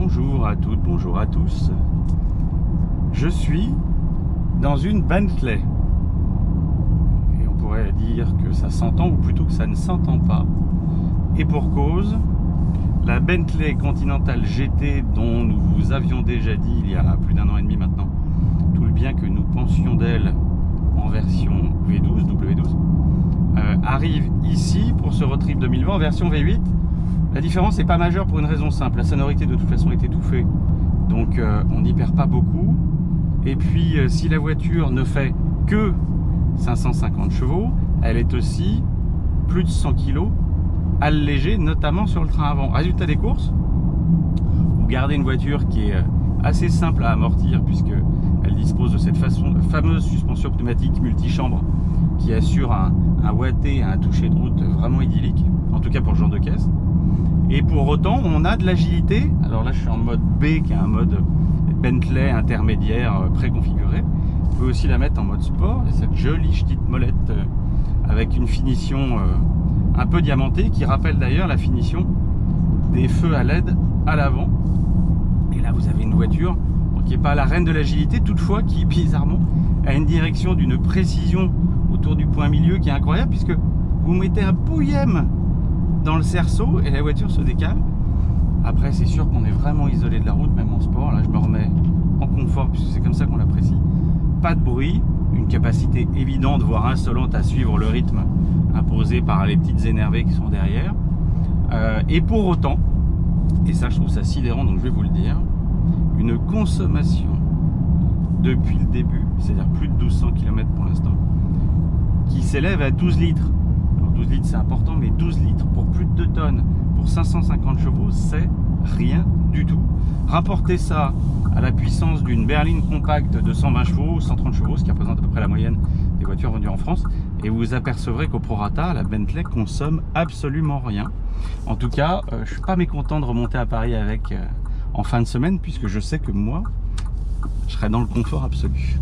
Bonjour à toutes, bonjour à tous. Je suis dans une Bentley. Et on pourrait dire que ça s'entend, ou plutôt que ça ne s'entend pas. Et pour cause, la Bentley Continental GT dont nous vous avions déjà dit il y a plus d'un an et demi maintenant, tout le bien que nous pensions d'elle en version V12, W12, arrive ici pour ce road trip 2020 en version V8. La différence n'est pas majeure pour une raison simple, la sonorité de toute façon est étouffée, donc on n'y perd pas beaucoup. Et puis si la voiture ne fait que 550 chevaux, elle est aussi plus de 100 kg allégée, notamment sur le train avant. Résultat des courses, vous gardez une voiture qui est assez simple à amortir puisque elle dispose de cette fameuse suspension pneumatique multichambre qui assure un watté, un toucher de route vraiment idyllique, en tout cas pour le genre de caisse. Et pour autant, on a de l'agilité. Alors là, je suis en mode B, qui est un mode Bentley intermédiaire préconfiguré. Vous pouvez aussi la mettre en mode sport. Il y a cette jolie petite molette avec une finition un peu diamantée, qui rappelle d'ailleurs la finition des feux à LED à l'avant. Et là, vous avez une voiture qui n'est pas la reine de l'agilité, toutefois qui, bizarrement, a une direction d'une précision autour du point milieu qui est incroyable, puisque vous mettez un pouillème dans le cerceau et la voiture se décale. Après, c'est sûr qu'on est vraiment isolé de la route, même en sport. Là, je me remets en confort puisque c'est comme ça qu'on l'apprécie. Pas de bruit, une capacité évidente, voire insolente à suivre le rythme imposé par les petites énervées qui sont derrière. Et pour autant, et ça je trouve ça sidérant, donc je vais vous le dire, une consommation depuis le début, c'est-à-dire plus de 1200 km pour l'instant, qui s'élève à 12 litres. 12 litres c'est important, mais 12 litres pour plus de 2 tonnes, pour 550 chevaux, c'est rien du tout. Rapportez ça à la puissance d'une berline compacte de 120 chevaux, 130 chevaux, ce qui représente à peu près la moyenne des voitures vendues en France, et vous apercevrez qu'au prorata, la Bentley consomme absolument rien. En tout cas, je ne suis pas mécontent de remonter à Paris avec en fin de semaine, puisque je sais que moi, je serai dans le confort absolu.